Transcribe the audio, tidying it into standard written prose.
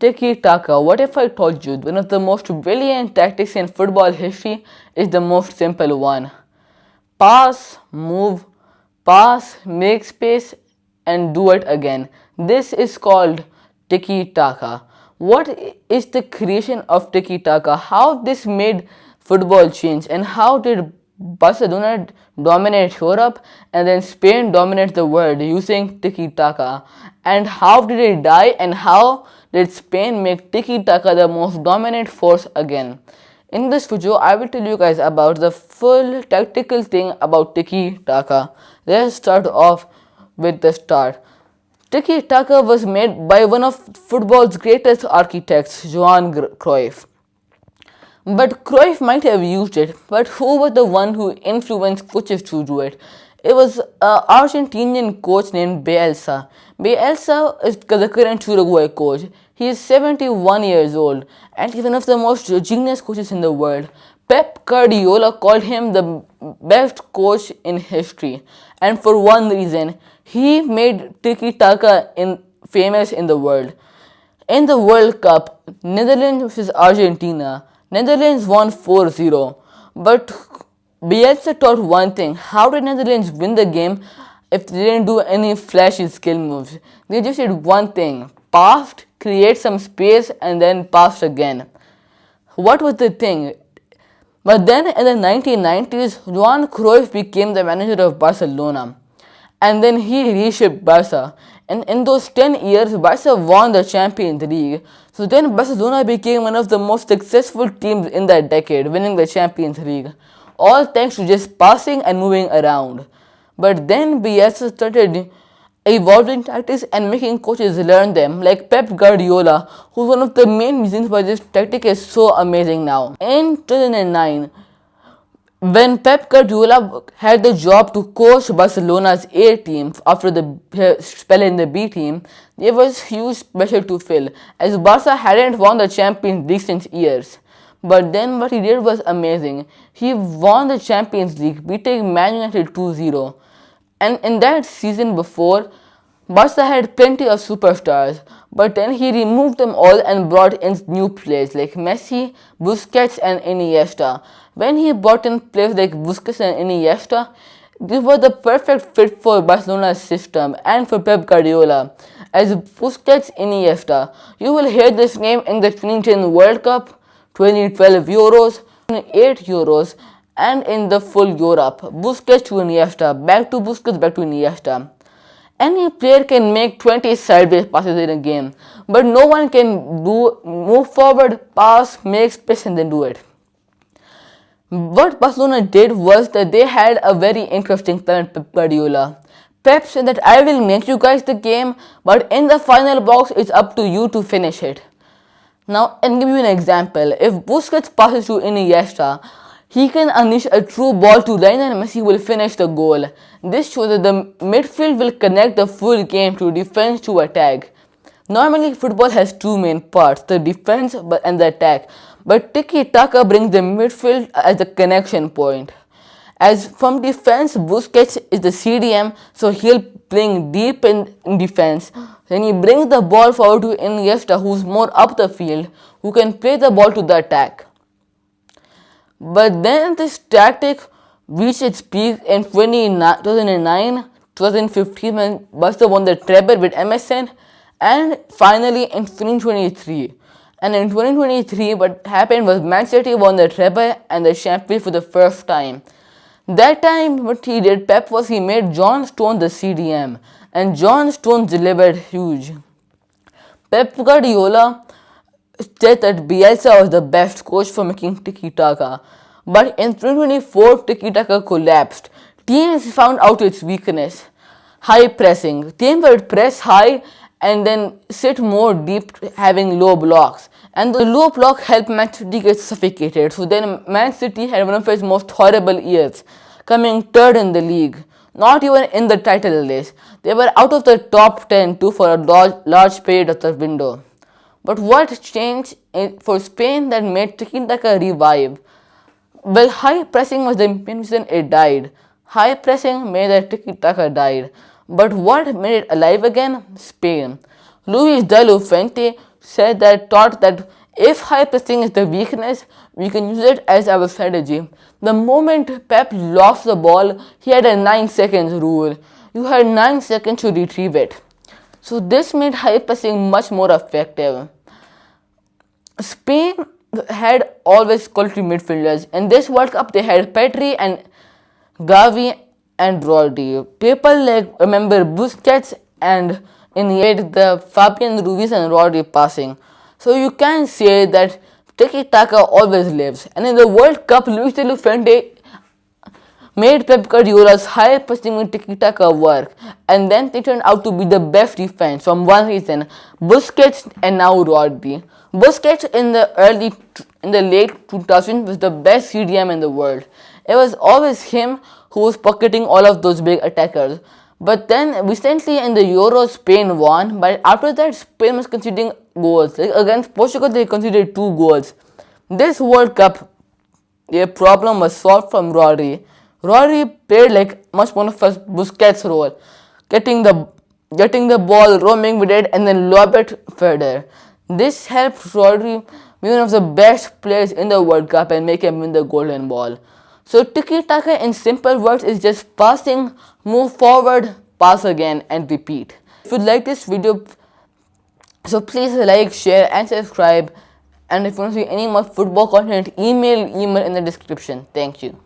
Tiki-Taka. What if I told you one of the most brilliant tactics in football history is the most simple one? Move, pass, make space, and do it again. This is called Tiki-Taka. What is the creation of Tiki-Taka? How this made football change, and how did Barcelona dominate Europe and then Spain dominate the world using Tiki-Taka? And how did it die, and how did Spain make Tiki-Taka the most dominant force again? In this video, I will tell you guys about the full tactical thing about Tiki-Taka. Let's start off with the start. Tiki-Taka was made by one of football's greatest architects, Johan Cruyff. But Cruyff might have used it, but who was the one who influenced coaches to do it? It was an Argentinian coach named Bielsa. Bielsa is the current Uruguay coach. He is 71 years old and he's one of the most genius coaches in the world. Pep Guardiola called him the best coach in history, and for one reason, he made Tiki-Taka famous in the world. In the World Cup, Netherlands vs Argentina, Netherlands won 4-0, but Bielsa taught one thing: how did Netherlands win the game if they didn't do any flashy skill moves? They just did one thing: passed, create some space, and then passed again. What was the thing? But then in the 1990s, Johan Cruyff became the manager of Barcelona, and then he reshaped Barca. And in those 10 years, Barca won the Champions League. So then Barcelona became one of the most successful teams in that decade, winning the Champions League, all thanks to just passing and moving around. But then Bielsa started evolving tactics and making coaches learn them, like Pep Guardiola, who's one of the main reasons why this tactic is so amazing now. In 2009, when Pep Guardiola had the job to coach Barcelona's A team after the spell in the B team, there was huge pressure to fill, as Barca hadn't won the Champions League since years. But then what he did was amazing. He won the Champions League, beating Man United 2-0. And in that season before, Barca had plenty of superstars, but then he removed them all and brought in new players like Messi, Busquets and Iniesta. When he brought in players like Busquets and Iniesta, they were the perfect fit for Barcelona's system and for Pep Guardiola. As Busquets Iniesta, you will hear this name in the 2010 World Cup, 2012 Euros, 2008 Euros, and in the full Europe. Busquets to Iniesta, back to Busquets, back to Iniesta. Any player can make 20 sideways passes in a game, but no one can move forward, pass, make space and then do it. What Barcelona did was that they had a very interesting plan, Pep Guardiola. Pep said that I will make you guys the game, but in the final box it's up to you to finish it. Now, I'll give you an example. If Busquets passes to Iniesta, he can unleash a true ball to Lionel Messi will finish the goal. This shows that the midfield will connect the full game to defense to attack. Normally, football has two main parts, the defense and the attack. But Tiki-Taka brings the midfield as the connection point. As from defense, Busquets is the CDM, so he'll playing deep in defense. Then he brings the ball forward to Iniesta, who's more up the field, who can play the ball to the attack. But then this tactic reached its peak in 2009, 2015 when Barca won the treble with MSN, and finally in 2023. And in 2023 what happened was Man City won the treble and the Champions for the first time. That time what he did, Pep, was he made John Stones the CDM, and John Stones delivered huge. Pep Guardiola said that Bielsa was the best coach for making Tiki-Taka. But in 2024, Tiki-Taka collapsed. Teams found out its weakness: high pressing. Teams would press high and then sit more deep, having low blocks. And the low block helped Man City get suffocated. So then Man City had one of its most horrible years, coming third in the league, not even in the title race. They were out of the top 10 too for a large period of the window. But what changed for Spain that made Tiki-Taka revive? Well, high pressing was the main reason it died. High pressing made the Tiki-Taka died. But what made it alive again? Spain. Luis de la Fuente taught that if high pressing is the weakness, we can use it as our strategy. The moment Pep lost the ball, he had a 9 seconds rule. You had 9 seconds to retrieve it. So this made high pressing much more effective. Spain had always quality midfielders. In this World Cup, they had Pedri and Xavi and Rodri. People like remember Busquets and Iniesta, the Fabian Ruiz and Rodri passing. So you can say that Tiki-Taka always lives. And in the World Cup, Luis de la Fuente made Pep Guardiola's high pressing Tiki-Taka work, and then they turned out to be the best defense from one reason: Busquets and now Rodri. Busquets in the late 2000s was the best CDM in the world. It was always him who was pocketing all of those big attackers. But then recently in the Euro, Spain won, but after that Spain was conceding goals. Like against Portugal, they conceded 2 goals. This World Cup, their problem was solved from Rodri. Rodri played like much more of a Busquets role, getting the ball, roaming with it, and then lob it further. This helped Rodri be one of the best players in the World Cup and make him win the Golden Ball. So Tiki-Taka in simple words is just passing, move forward, pass again, and repeat. If you like this video, so please like, share, and subscribe. And if you want to see any more football content, email in the description. Thank you.